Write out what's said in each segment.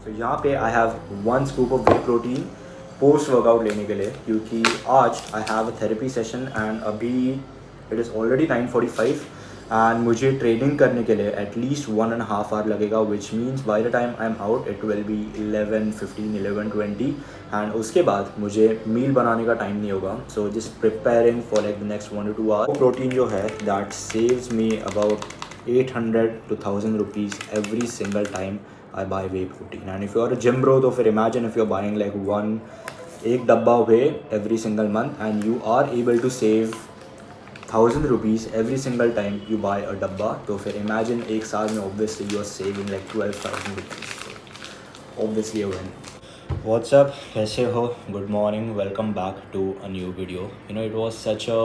तो यहाँ पे I have 1 scoop of way protein post workout लेने के लिए, क्योंकि आज I have a therapy session and अभी इट इज़ ऑलरेडी 9:45 एंड मुझे ट्रेनिंग करने के लिए एटलीस्ट 1.5 आवर लगेगा, which means by the time I am out it will be 11:15 11:20 and उसके बाद मुझे मील बनाने का टाइम नहीं होगा. So just preparing for like the next 1 to 2 our. Protein जो है that saves me about 800 to 1000 rupees every single time I buy whey protein. And if you are a gym bro, तो फिर imagine if you are buying like एक डब्बा whey every single month and you are able to save 1000 rupees every single time you buy a डब्बा, तो फिर imagine एक साल में obviously you are saving like 12,000 rupees. Obviously a win. What's up? कैसे हो? Good morning. Welcome back to a new video. You know, it was such a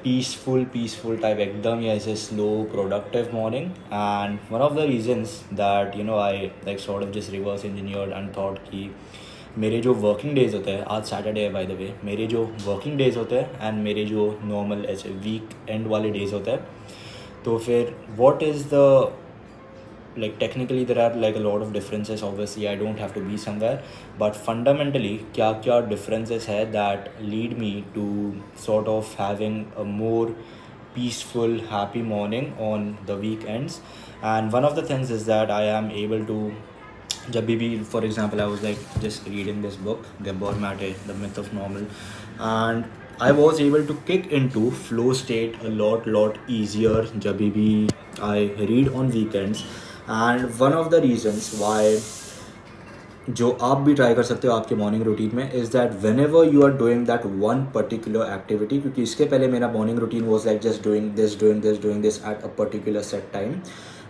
peaceful type एकदम ही ऐसे slow productive morning, and one of the reasons that you know I like sort of just reverse engineered and thought कि मेरे जो working days होते हैं, आज Saturday है by the way, मेरे जो वर्किंग डेज होते हैं एंड मेरे जो नॉर्मल ऐसे वीक एंड वाले डेज होते हैं, तो फिर what is the like technically there are like a lot of differences. Obviously I don't have to be somewhere, but fundamentally क्या differences है that lead me to sort of having a more peaceful happy morning on the weekends. And one of the things is that I am able to जब भी for example I was like just reading this book Gabor Mate, The Myth of Normal, and I was able to kick into flow state a lot easier जब भी I read on weekends. And one of the reasons why जो आप भी try कर सकते हो आपके morning routine में is that whenever you are doing that one particular activity, क्योंकि इसके पहले मेरा morning routine was like just doing this at a particular set time.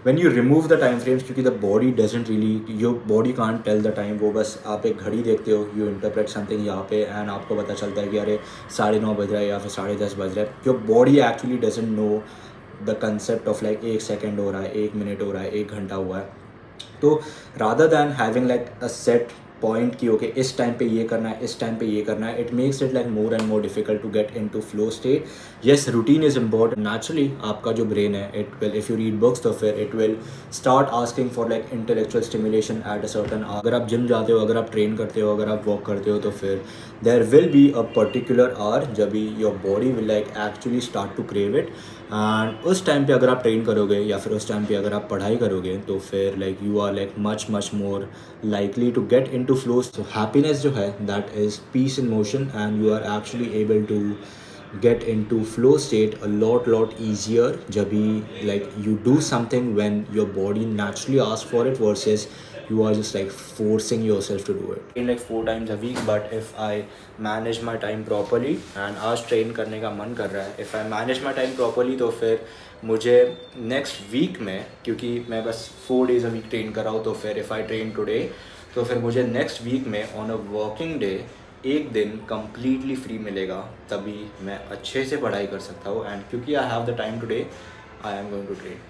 when you remove the time frames, क्योंकि the body doesn't really, your body can't tell the time, वो बस आप एक घड़ी देखते हो, you interpret something यहाँ पे एंड आपको पता चलता है कि अरे 9:30 बज रहा है या फिर 10:30 बज रहा है. your body actually doesn't know the concept of like 1 second हो रहा है, 1 मिनट हो रहा है, 1 घंटा हुआ है. तो rather than having like a set point की ओके इस टाइम पे ये करना है, इस टाइम पे ये करना है, it makes it like more and more difficult to get into flow state. Yes, routine is important. Naturally आपका जो ब्रेन है it will, if you read books तो फिर it will start asking for like intellectual stimulation at a certain. अगर आप gym जाते हो, अगर आप ट्रेन करते हो, अगर आप वॉक करते हो, तो फिर there will be a particular hour जब your body will like actually start to crave it. And उस टाइम पे अगर आप ट्रेन करोगे या फिर उस टाइम पे अगर आप पढ़ाई करोगे तो फिर like you are like much more likely to get into flow. So happiness जो है that is peace in motion and you are actually able to get into flow state a lot easier जब भी like you do something when your body naturally asks for it versus you are just like forcing yourself to do it. In like 4 times a week, but if I manage my time properly and आज train करने का मन कर रहा है, if I manage my time properly तो फिर मुझे नेक्स्ट वीक में, क्योंकि मैं बस 4 days a week ट्रेन कर रहा हूँ, तो फिर if I train today तो फिर मुझे नेक्स्ट वीक में ऑन अ वर्किंग डे एक दिन कम्प्लीटली फ्री मिलेगा, तभी मैं अच्छे से पढ़ाई कर सकता हूँ. एंड क्योंकि I have the time today, I am going to train.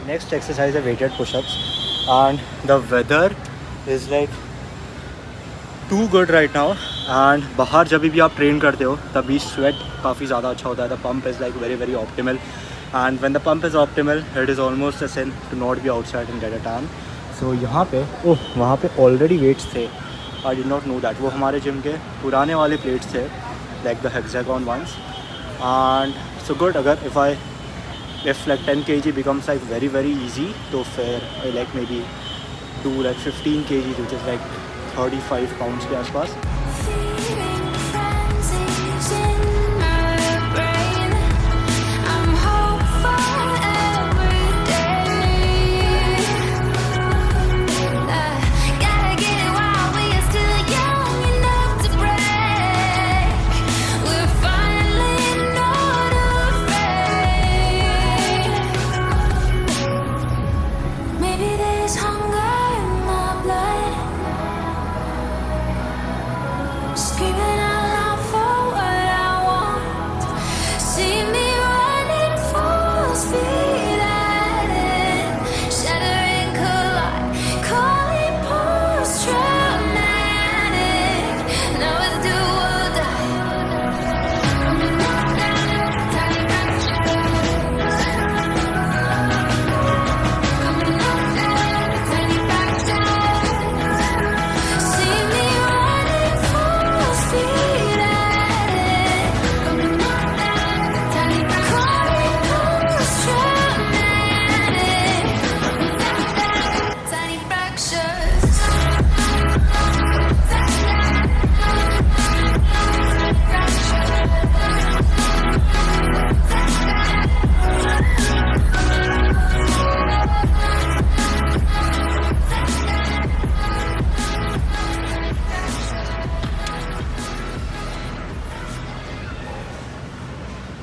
Next exercise है weighted push-ups and the weather is like too good right now. and बाहर जब भी आप ट्रेन करते हो तभी sweat काफ़ी ज़्यादा अच्छा होता है. the pump is like very optimal, and when the pump is optimal it is almost a sin to not be outside and get a tan. so यहाँ पे वहाँ पे already weights थे I did not know that. वो हमारे जिम के पुराने वाले प्लेट्स थे, like the hexagon ones. And so good, अगर if like 10 kg becomes like very very easy, तो फिर I like maybe do like 15 kg, which is like 35 pounds के आसपास।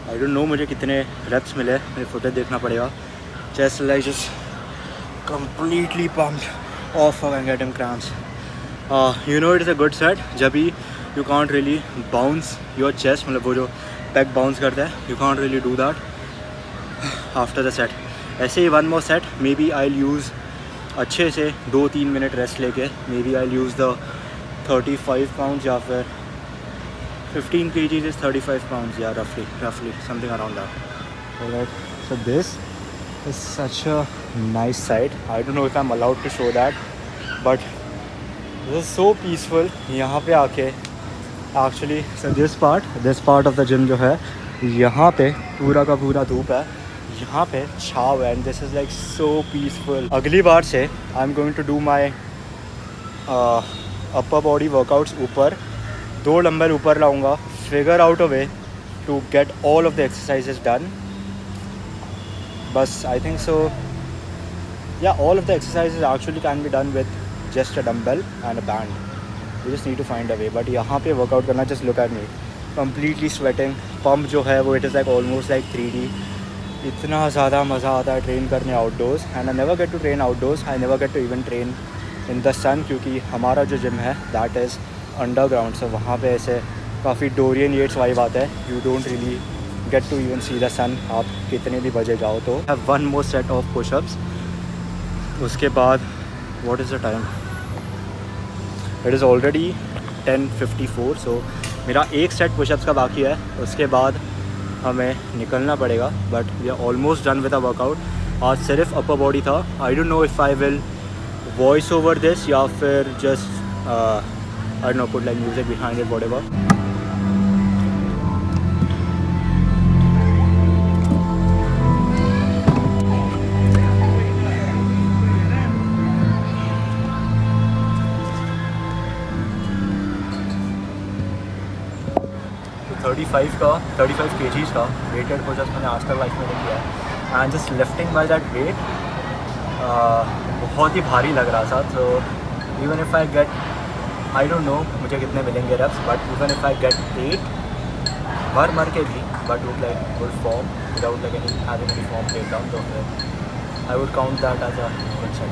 आई डोंट नो मुझे कितने रेप्स मिले, मेरे फुटेज देखना पड़ेगा। Chest like just completely pumped off and getting cramps. You know it is a good set जब भी you can't really bounce your chest, मतलब वो जो pec bounce करता है, you can't really do that after the set. ऐसे ही one more set, maybe I'll use अच्छे से 2-3 मिनट रेस्ट लेके maybe I'll use the 35 pounds या फिर 15 kg is 35 pounds, yeah, roughly something around that. Alright, so this is such a nice site. I don't know if I'm allowed to show that, but this is so peaceful. यहाँ पे आके actually, so this part of the gym जो है, यहाँ पे पूरा का पूरा धूप है, यहाँ पे छाव है, and this is like so peaceful. अगली बार से I'm going to do my upper body workouts ऊपर, 2 डंबल ऊपर लाऊंगा, figure out a way to get all of the exercises done. बस I think so yeah all of the exercises actually can be done with just a dumbbell and a band, we just need to find a way. But यहाँ पे workout करना, just look at me, completely sweating, pump जो है वो it is like almost like 3D। इतना ज़्यादा मज़ा आता है ट्रेन करने outdoors, and I never get to train outdoors, I never get to even train in the sun, क्योंकि हमारा जो जिम है दैट इज़ अंडरग्राउंड, सो वहाँ पे ऐसे काफ़ी डोरियन येट्स वाइब आता है, you don't really get to even see the sun, आप कितने भी बजे जाओ तो। Have one more set of pushups, उसके बाद what is the time, it is already 10:54, so मेरा एक सेट पुशअप्स का बाकी है, उसके बाद हमें निकलना पड़ेगा। But we are almost done with a workout. आज सिर्फ अपर बॉडी था, I don't know if I will voice over this या फिर just I don't know, put like music behind it, whatever. तो 35 kgs का वेटेड पुशअप्स मैंने आज तक लाइफ में नहीं किया है, and just lifting by that weight बहुत ही भारी लग रहा था। तो even if I get, I don't know मुझे कितने मिलेंगे reps, but even if I get 8 मर के भी, but with like good form, without like any form break down, तो फिर I would count that as a good set.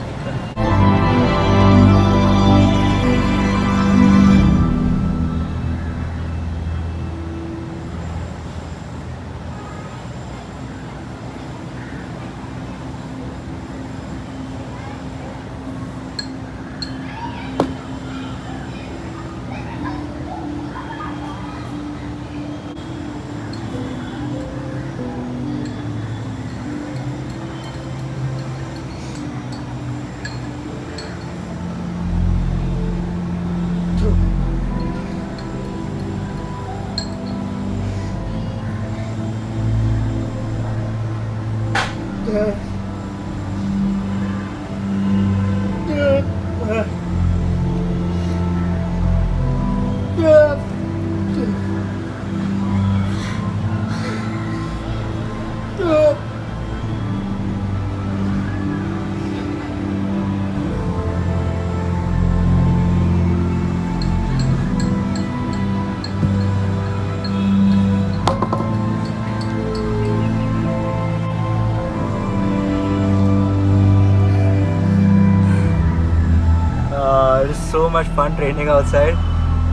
It is so much fun training outside.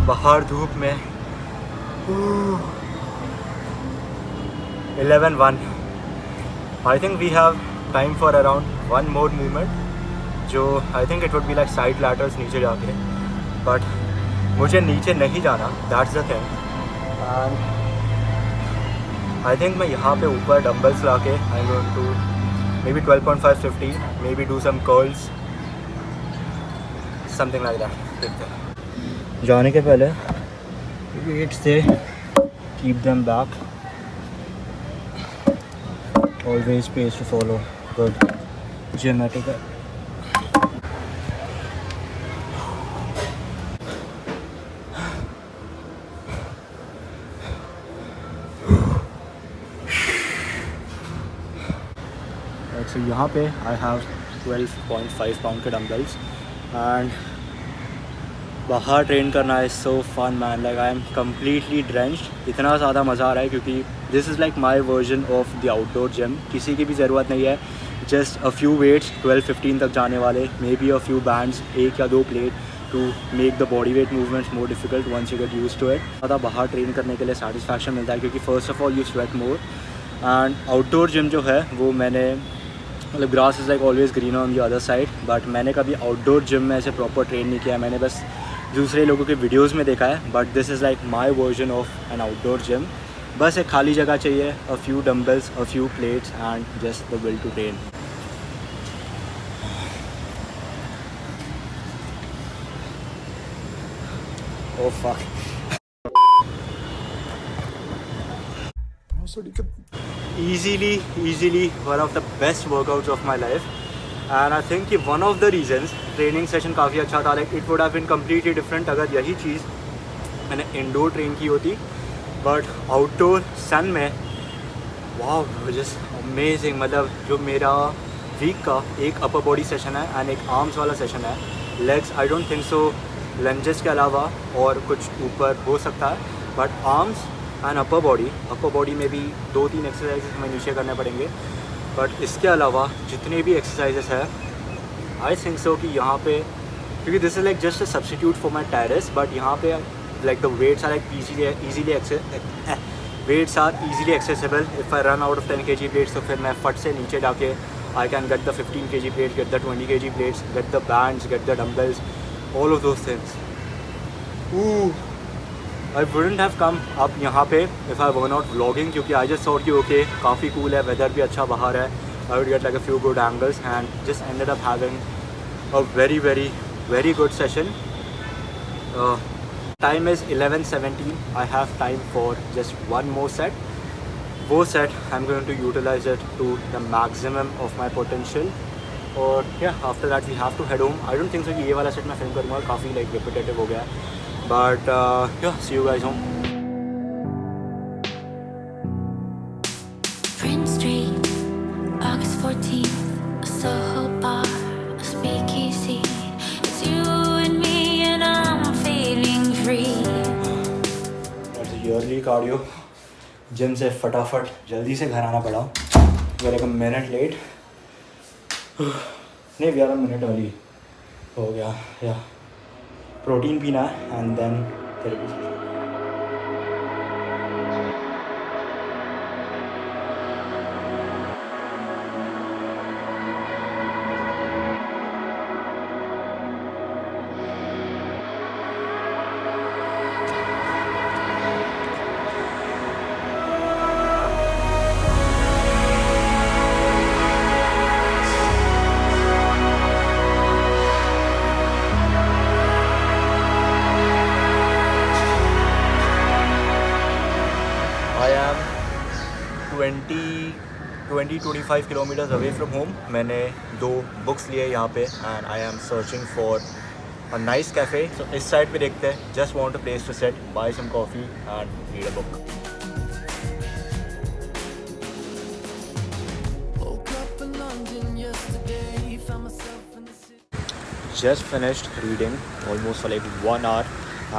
बाहर धूप में 11:01. I think we have time for around one more movement, जो I think it would be like side laterals नीचे जाके, but मुझे नीचे नहीं जाना, that's the thing. And I think मैं यहाँ पे ऊपर डम्बल्स लाके I'm going to maybe 12.5 50, maybe do some curls, something like that. देखते हैं. जाने के पहले weights से keep them back. Always pace to follow. Good. Gym etiquette. So यहाँ पे I have 12.5 pound के dumbbells and बाहर ट्रेन करना is so fun man. Like I am completely drenched. इतना ज़्यादा मज़ा आ रहा है क्योंकि this is like my version of the outdoor gym. किसी की भी ज़रूरत नहीं है. Just a few weights 12-15 तक जाने वाले, maybe a few bands, एक या दो plate to make the body weight movements more difficult once you get used to it. ज़्यादा बाहर ट्रेन करने के लिए satisfaction मिलता है क्योंकि first of all you sweat more and outdoor gym जो है वो मैंने मतलब grass is like always green on the other side, but मैंने कभी आउटडोर जिम में ऐसे प्रॉपर ट्रेन नहीं किया है. मैंने बस दूसरे लोगों के वीडियोस में देखा है, but this is like my version of an outdoor gym. बस एक खाली जगह चाहिए, a few dumbbells, a few plates and just the will to train. Oh fuck. Easily one of the best workouts of my life, and I think कि one of the reasons training session काफ़ी अच्छा था. Like it would have been completely different अगर यही चीज़ मैंने indoor train की होती, but outdoor सन में वाह जस्ट अमेजिंग. मतलब जो मेरा वीक का एक अपर बॉडी सेशन है एंड एक आर्म्स वाला सेशन है. Legs I don't think so lunges के अलावा और कुछ ऊपर हो सकता है, but arms and upper body में भी 2-3 एक्सरसाइजेस हमें नीचे करने पड़ेंगे. बट इसके अलावा जितने भी एक्सरसाइजेस है आई थिंक सो कि यहाँ पे क्योंकि this is like just a substitute for my terrace, but यहाँ पे like the weights are like easily accessible. If I run out of 10 kg plates तो फिर मैं फट से नीचे जाके I can get the 15 kg plates, get the 20 kg plates, get the bands, get the dumbbells, all of those things. I wouldn't have come up यहाँ पे if I were not vlogging, क्योंकि I just thought कि okay काफ़ी cool है, weather भी अच्छा बाहर है, I would get like a few good angles and just ended up having a very good session. Time is 11:17. I have time for just one more set. वो set I'm going to utilize it to the maximum of my potential. और yeah, after that we have to head home. I don't think so कि ये वाला set मैं film करूँगा, काफ़ी like repetitive हो गया है. But yeah, see you guys home. Prince Street, August 14th, a Soho bar, a speakeasy. It's you and me and I'm feeling free. That's a yearly cardio. Gym से फटाफट जल्दी से घर आना पड़ा. We are like a minute late. नहीं 11 minute वाली हो गया. Yeah. प्रोटीन पीना है and then therapy. 20-25 kilometres away from home मैंने 2 बुक्स लिए यहाँ पे and I am searching for a nice cafe. So इस साइड पे देखते हैं. Just want a place to sit, buy some coffee and read a book. Just finished reading almost for like 1 hour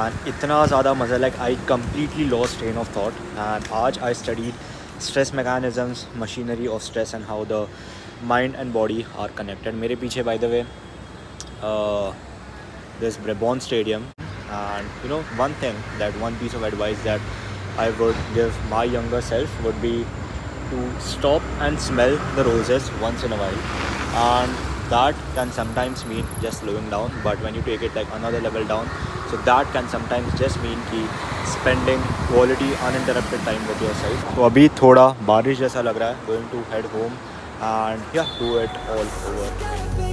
and इतना ज़्यादा मज़ा, like I completely lost train of thought. And आज I studied stress mechanisms, machinery of stress and how the mind and body are connected. मेरे पीछे by the way this Brabant Stadium, and you know one thing, that one piece of advice that I would give my younger self would be to stop and smell the roses once in a while. And that can sometimes mean just slowing down, but when you take it like another level down, so that can sometimes just mean कि spending quality uninterrupted time with yourself. तो अभी थोड़ा बारिश जैसा लग रहा है, going to head home and yeah, do it all over again.